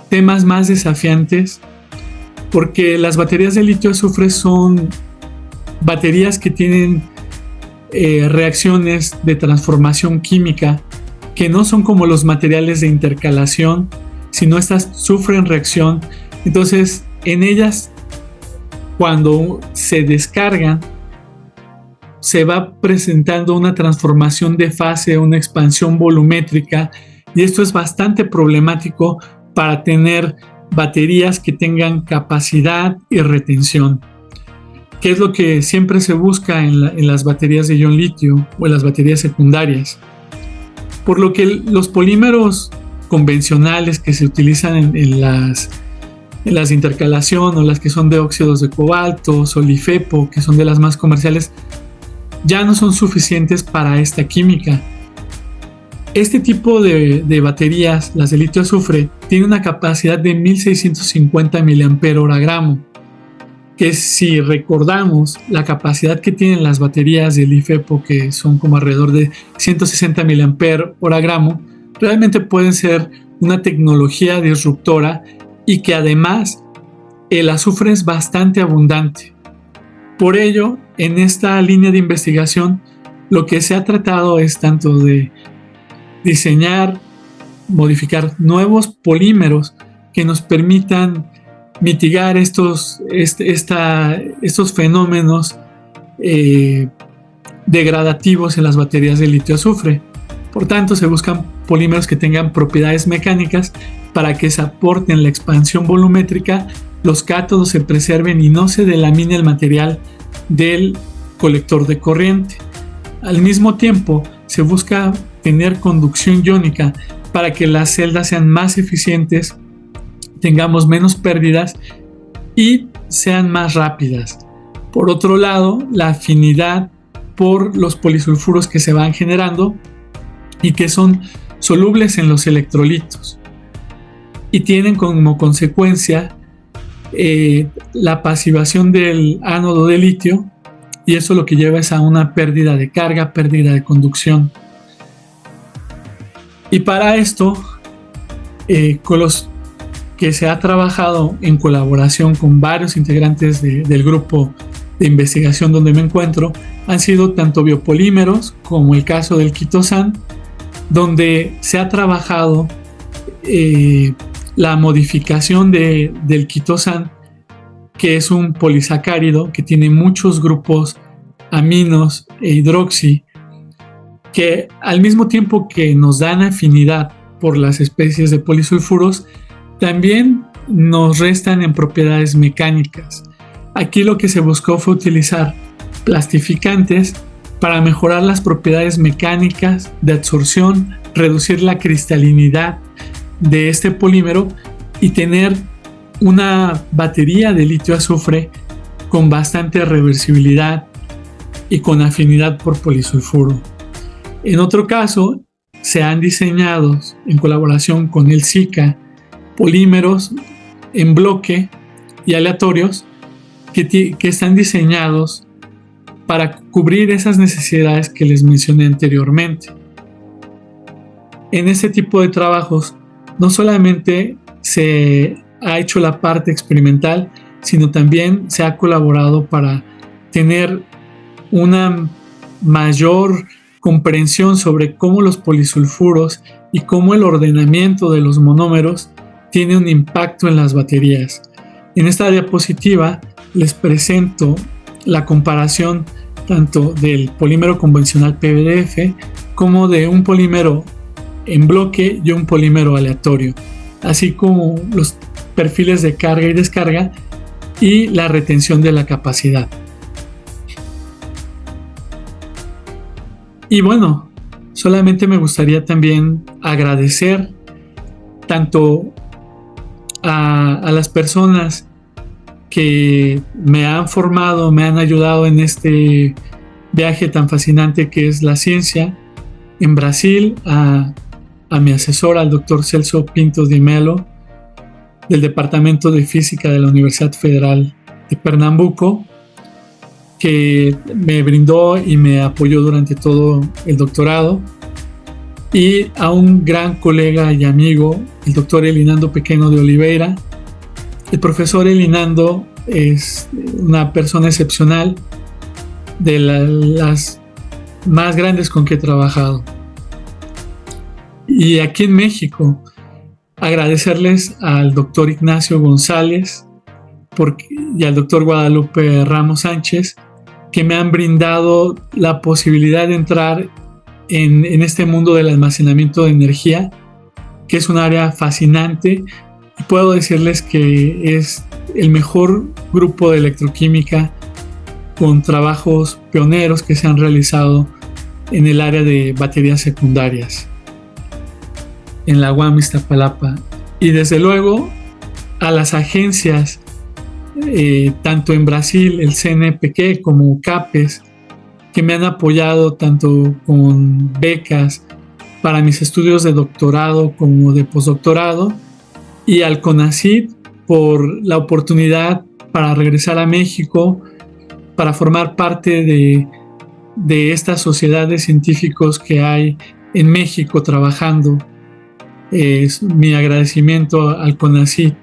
temas más desafiantes porque las baterías de litio-azufre son baterías que tienen reacciones de transformación química que no son como los materiales de intercalación, sino estas sufren reacción. Entonces, en ellas, cuando se descargan, se va presentando una transformación de fase, una expansión volumétrica, y esto es bastante problemático para tener baterías que tengan capacidad y retención, que es lo que siempre se busca en las baterías de ion litio o en las baterías secundarias. Por lo que los polímeros convencionales que se utilizan en las de intercalación o las que son de óxidos de cobalto, Solifepo, que son de las más comerciales, ya no son suficientes para esta química. Este tipo de baterías, las de litio-azufre, tiene una capacidad de 1650 mAh, que si recordamos la capacidad que tienen las baterías de LiFePO, que son como alrededor de 160 mAh, realmente pueden ser una tecnología disruptora y que además el azufre es bastante abundante. Por ello, en esta línea de investigación, lo que se ha tratado es tanto de diseñar, modificar nuevos polímeros que nos permitan mitigar estos fenómenos degradativos en las baterías de litio-azufre. Por tanto, se buscan polímeros que tengan propiedades mecánicas para que se aporten la expansión volumétrica, los cátodos se preserven y no se delamine el material del colector de corriente. Al mismo tiempo, se busca tener conducción iónica para que las celdas sean más eficientes, tengamos menos pérdidas y sean más rápidas. Por otro lado, la afinidad por los polisulfuros que se van generando y que son solubles en los electrolitos y tienen como consecuencia la pasivación del ánodo de litio, y eso lo que lleva es a una pérdida de carga, pérdida de conducción. Y para esto, con los que se ha trabajado en colaboración con varios integrantes del grupo de investigación donde me encuentro, han sido tanto biopolímeros como el caso del quitosan, donde se ha trabajado la modificación del quitosan, que es un polisacárido que tiene muchos grupos aminos e hidroxi, que al mismo tiempo que nos dan afinidad por las especies de polisulfuros, también nos restan en propiedades mecánicas. Aquí lo que se buscó fue utilizar plastificantes para mejorar las propiedades mecánicas de absorción, reducir la cristalinidad de este polímero y tener una batería de litio-azufre con bastante reversibilidad y con afinidad por polisulfuro. En otro caso, se han diseñado en colaboración con el SICA polímeros en bloque y aleatorios que están diseñados para cubrir esas necesidades que les mencioné anteriormente. En este tipo de trabajos no solamente se ha hecho la parte experimental, sino también se ha colaborado para tener una mayor comprensión sobre cómo los polisulfuros y cómo el ordenamiento de los monómeros tiene un impacto en las baterías. En esta diapositiva les presento la comparación tanto del polímero convencional PVDF como de un polímero en bloque y un polímero aleatorio, así como los perfiles de carga y descarga y la retención de la capacidad. Y bueno, solamente me gustaría también agradecer tanto a las personas que me han formado, me han ayudado en este viaje tan fascinante que es la ciencia. En Brasil, a mi asesor, al doctor Celso Pinto Di Melo, del Departamento de Física de la Universidad Federal de Pernambuco, que me brindó y me apoyó durante todo el doctorado, y a un gran colega y amigo, el doctor Elinando Pequeno de Oliveira. El profesor Elinando es una persona excepcional, de las más grandes con que he trabajado. Y aquí en México, agradecerles al doctor Ignacio González y al doctor Guadalupe Ramos Sánchez, que me han brindado la posibilidad de entrar en este mundo del almacenamiento de energía, que es un área fascinante, y puedo decirles que es el mejor grupo de electroquímica con trabajos pioneros que se han realizado en el área de baterías secundarias en la UAM Iztapalapa. Y desde luego a las agencias, tanto en Brasil, el CNPq como CAPES, que me han apoyado tanto con becas para mis estudios de doctorado como de postdoctorado, y al CONACYT por la oportunidad para regresar a México para formar parte de esta sociedad de científicos que hay en México trabajando. Es mi agradecimiento al CONACYT.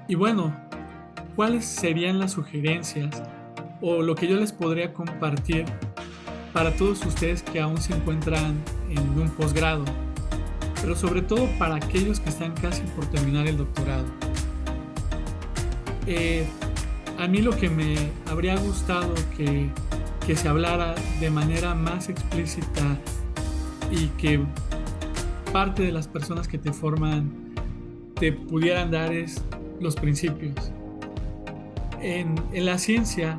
Y bueno, ¿cuáles serían las sugerencias o lo que yo les podría compartir para todos ustedes que aún se encuentran en un posgrado, pero sobre todo para aquellos que están casi por terminar el doctorado? A mí lo que me habría gustado que se hablara de manera más explícita y que parte de las personas que te forman te pudieran dar es los principios. En la ciencia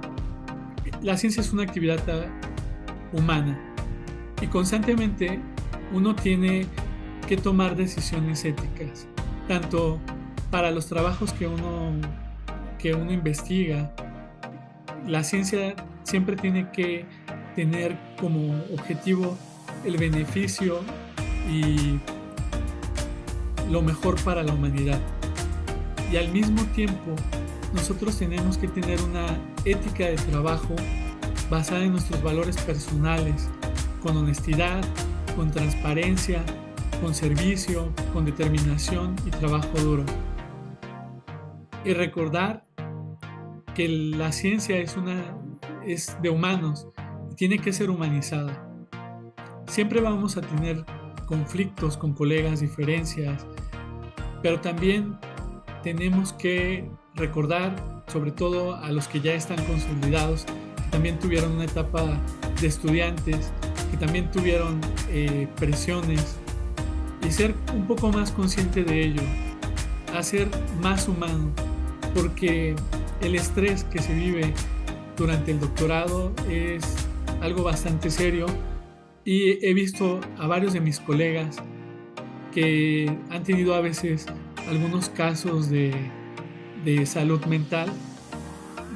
es una actividad humana y constantemente uno tiene que tomar decisiones éticas, tanto para los trabajos que uno investiga. La ciencia siempre tiene que tener como objetivo el beneficio y lo mejor para la humanidad. Y al mismo tiempo, nosotros tenemos que tener una ética de trabajo basada en nuestros valores personales, con honestidad, con transparencia, con servicio, con determinación y trabajo duro. Y recordar que la ciencia es de humanos y tiene que ser humanizada. Siempre vamos a tener conflictos con colegas, diferencias, pero también tenemos que recordar, sobre todo a los que ya están consolidados, que también tuvieron una etapa de estudiantes, que también tuvieron presiones, y ser un poco más consciente de ello, a ser más humano, porque el estrés que se vive durante el doctorado es algo bastante serio, y he visto a varios de mis colegas que han tenido a veces algunos casos de salud mental,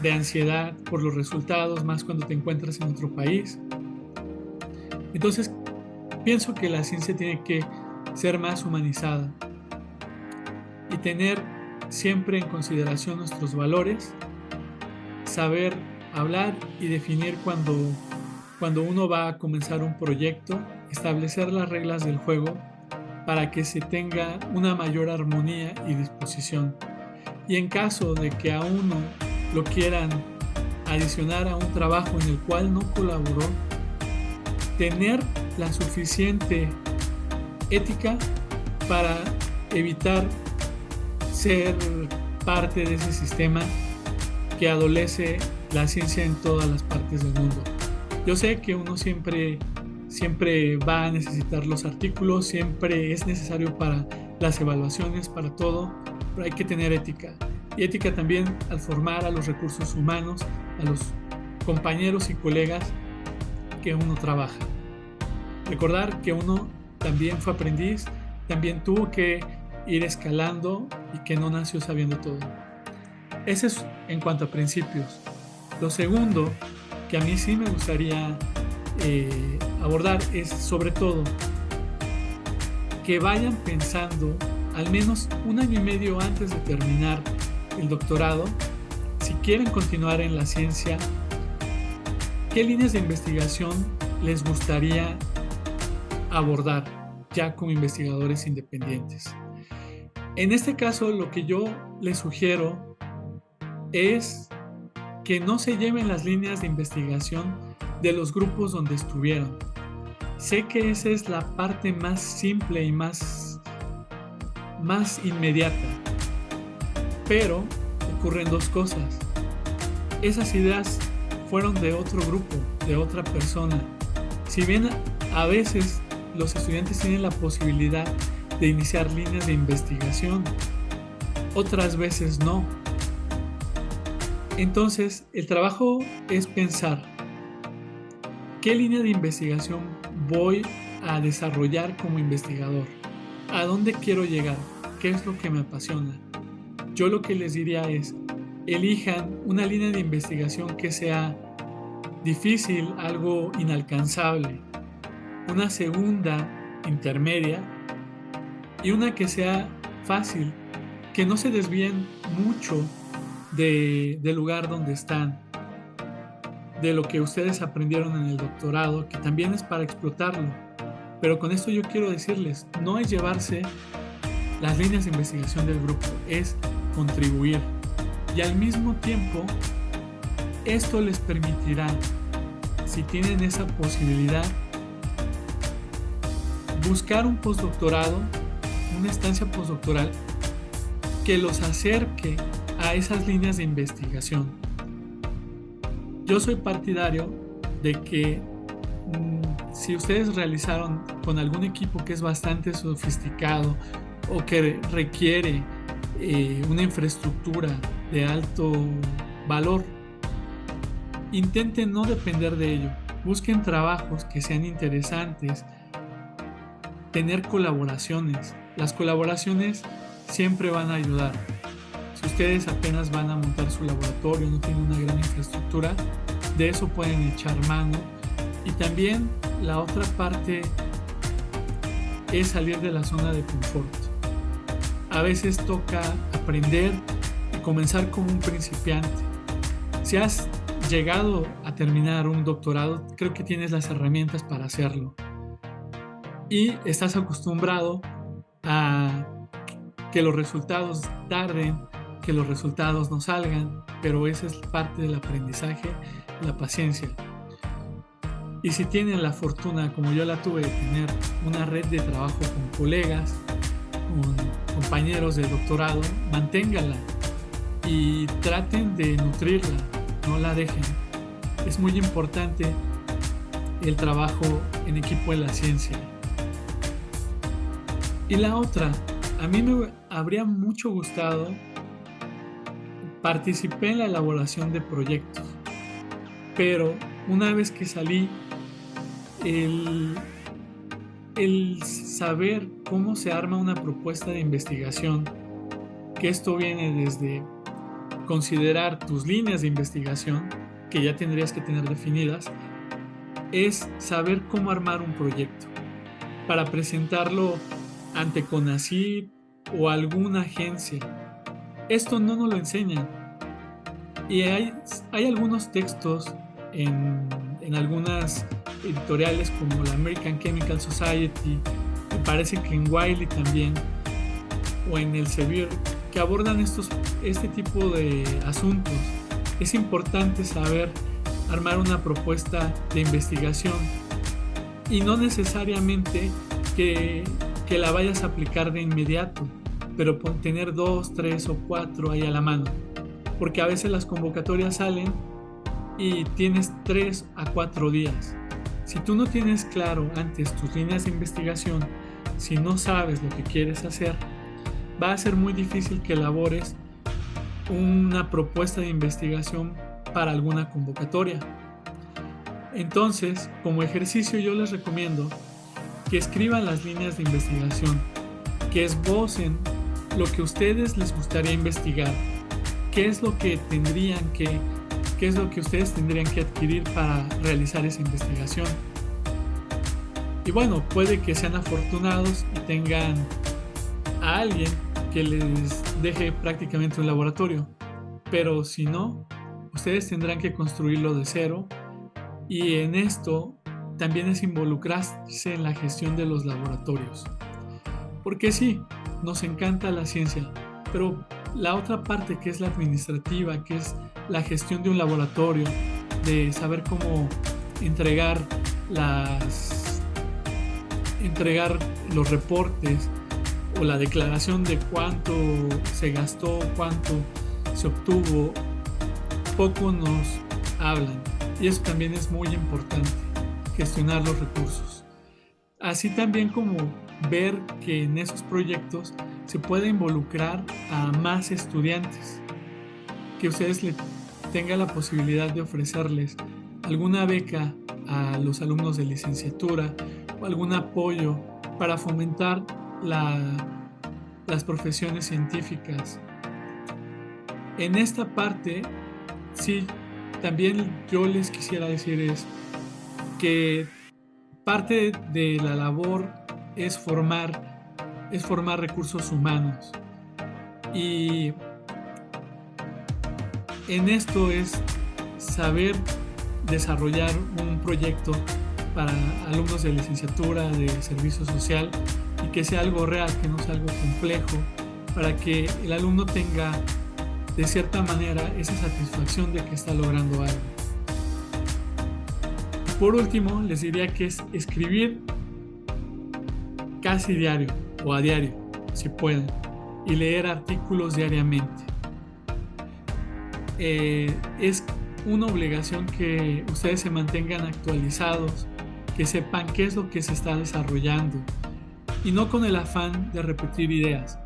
de ansiedad por los resultados, más cuando te encuentras en otro país. Entonces, pienso que la ciencia tiene que ser más humanizada y tener siempre en consideración nuestros valores, saber hablar y definir cuando uno va a comenzar un proyecto, establecer las reglas del juego para que se tenga una mayor armonía y disposición. Y en caso de que a uno lo quieran adicionar a un trabajo en el cual no colaboró, tener la suficiente ética para evitar ser parte de ese sistema que adolece la ciencia en todas las partes del mundo. Yo sé que uno siempre va a necesitar los artículos, siempre es necesario para las evaluaciones, para todo, pero hay que tener ética. Y ética también al formar a los recursos humanos, a los compañeros y colegas que uno trabaja. Recordar que uno también fue aprendiz, también tuvo que ir escalando y que no nació sabiendo todo. Ese es en cuanto a principios. Lo segundo que a mí sí me gustaría abordar es sobre todo que vayan pensando al menos 1 año y medio antes de terminar el doctorado, si quieren continuar en la ciencia, qué líneas de investigación les gustaría abordar ya como investigadores independientes. En este caso, lo que yo les sugiero es que no se lleven las líneas de investigación de los grupos donde estuvieron. Sé que esa es la parte más simple y más inmediata, pero ocurren dos cosas. Esas ideas fueron de otro grupo, de otra persona. Si bien a veces los estudiantes tienen la posibilidad de iniciar líneas de investigación, otras veces no. Entonces, el trabajo es pensar qué línea de investigación voy a desarrollar como investigador, a dónde quiero llegar, qué es lo que me apasiona. Yo lo que les diría es, elijan una línea de investigación que sea difícil, algo inalcanzable, una segunda intermedia y una que sea fácil, que no se desvíen mucho del lugar donde están, de lo que ustedes aprendieron en el doctorado, que también es para explotarlo. Pero con esto yo quiero decirles, no es llevarse las líneas de investigación del grupo, es contribuir. Y al mismo tiempo, esto les permitirá, si tienen esa posibilidad, buscar un postdoctorado, una estancia postdoctoral que los acerque a esas líneas de investigación. Yo soy partidario de que si ustedes realizaron con algún equipo que es bastante sofisticado o que requiere una infraestructura de alto valor, intenten no depender de ello. Busquen trabajos que sean interesantes, tener colaboraciones. Las colaboraciones siempre van a ayudar. Si ustedes apenas van a montar su laboratorio, no tienen una gran infraestructura, de eso pueden echar mano. Y también la otra parte es salir de la zona de confort. A veces toca aprender y comenzar como un principiante. Si has llegado a terminar un doctorado, creo que tienes las herramientas para hacerlo. Y estás acostumbrado a que los resultados tarden, que los resultados no salgan, pero esa es parte del aprendizaje, la paciencia. Y si tienen la fortuna, como yo la tuve, de tener una red de trabajo con colegas, con compañeros de doctorado, manténgala. y traten de nutrirla, no la dejen. Es muy importante el trabajo en equipo en la ciencia. Y la otra, a mí me habría mucho gustado, participé en la elaboración de proyectos, pero una vez que salí, el saber cómo se arma una propuesta de investigación, que esto viene desde considerar tus líneas de investigación, que ya tendrías que tener definidas, es saber cómo armar un proyecto para presentarlo ante CONACYT o alguna agencia. Esto no nos lo enseñan. Y hay algunos textos en algunas editoriales como la American Chemical Society, me parece que en Wiley también, o en Elsevier, que abordan este tipo de asuntos. Es importante saber armar una propuesta de investigación y no necesariamente que la vayas a aplicar de inmediato, pero tener 2, 3 o 4 ahí a la mano, porque a veces las convocatorias salen y tienes 3 a 4 días. Si tú no tienes claro antes tus líneas de investigación, si no sabes lo que quieres hacer, va a ser muy difícil que elabores una propuesta de investigación para alguna convocatoria. Entonces, como ejercicio yo les recomiendo que escriban las líneas de investigación, que esbocen lo que a ustedes les gustaría investigar, qué es lo que ustedes tendrían que adquirir para realizar esa investigación. Y bueno, puede que sean afortunados y tengan a alguien que les deje prácticamente un laboratorio, pero si no, ustedes tendrán que construirlo de cero, y en esto también es involucrarse en la gestión de los laboratorios, porque sí, nos encanta la ciencia, pero la otra parte, que es la administrativa, que es la gestión de un laboratorio, de saber cómo entregar los reportes o la declaración de cuánto se gastó, cuánto se obtuvo, poco nos hablan, y eso también es muy importante, gestionar los recursos. Así también como ver que en esos proyectos se puede involucrar a más estudiantes, que ustedes tengan la posibilidad de ofrecerles alguna beca a los alumnos de licenciatura o algún apoyo para fomentar las profesiones científicas. En esta parte, sí, también yo les quisiera decir es que parte de la labor es formar recursos humanos, y en esto es saber desarrollar un proyecto para alumnos de licenciatura, de servicio social, y que sea algo real, que no sea algo complejo, para que el alumno tenga de cierta manera esa satisfacción de que está logrando algo. Por último, les diría que es escribir casi diario o a diario, si pueden, y leer artículos diariamente. Es una obligación que ustedes se mantengan actualizados, que sepan qué es lo que se está desarrollando, y no con el afán de repetir ideas,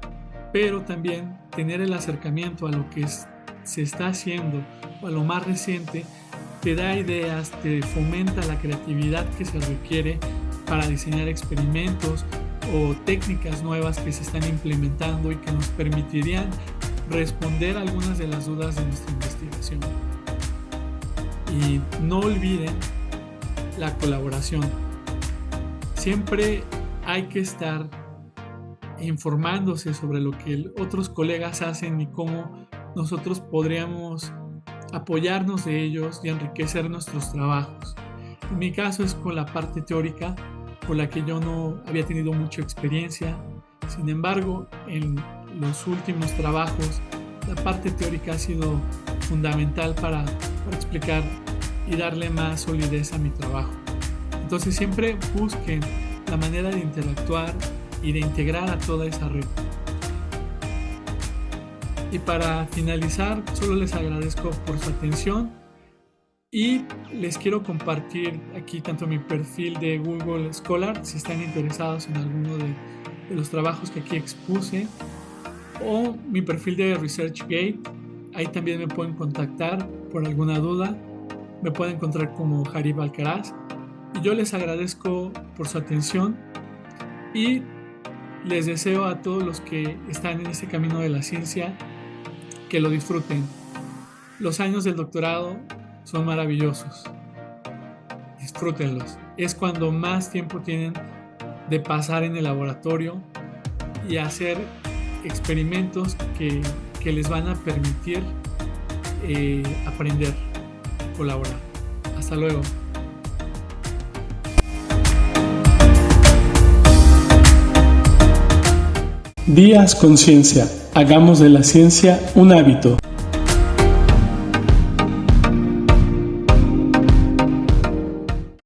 pero también tener el acercamiento a lo que se está haciendo o a lo más reciente. Te da ideas, te fomenta la creatividad que se requiere para diseñar experimentos o técnicas nuevas que se están implementando y que nos permitirían responder algunas de las dudas de nuestra investigación. Y no olviden la colaboración. Siempre hay que estar informándose sobre lo que otros colegas hacen y cómo nosotros podríamos apoyarnos de ellos y enriquecer nuestros trabajos. En mi caso es con la parte teórica, con la que yo no había tenido mucha experiencia. Sin embargo, en los últimos trabajos, la parte teórica ha sido fundamental para explicar y darle más solidez a mi trabajo. Entonces siempre busquen la manera de interactuar y de integrar a toda esa red. Y para finalizar, solo les agradezco por su atención y les quiero compartir aquí tanto mi perfil de Google Scholar, si están interesados en alguno de los trabajos que aquí expuse, o mi perfil de ResearchGate. Ahí también me pueden contactar por alguna duda. Me pueden encontrar como Jarib Alcaraz. Y yo les agradezco por su atención y les deseo a todos los que están en este camino de la ciencia que lo disfruten. Los años del doctorado son maravillosos. Disfrútenlos. Es cuando más tiempo tienen de pasar en el laboratorio y hacer experimentos que les van a permitir aprender, colaborar. Hasta luego. Días con Ciencia. Hagamos de la ciencia un hábito.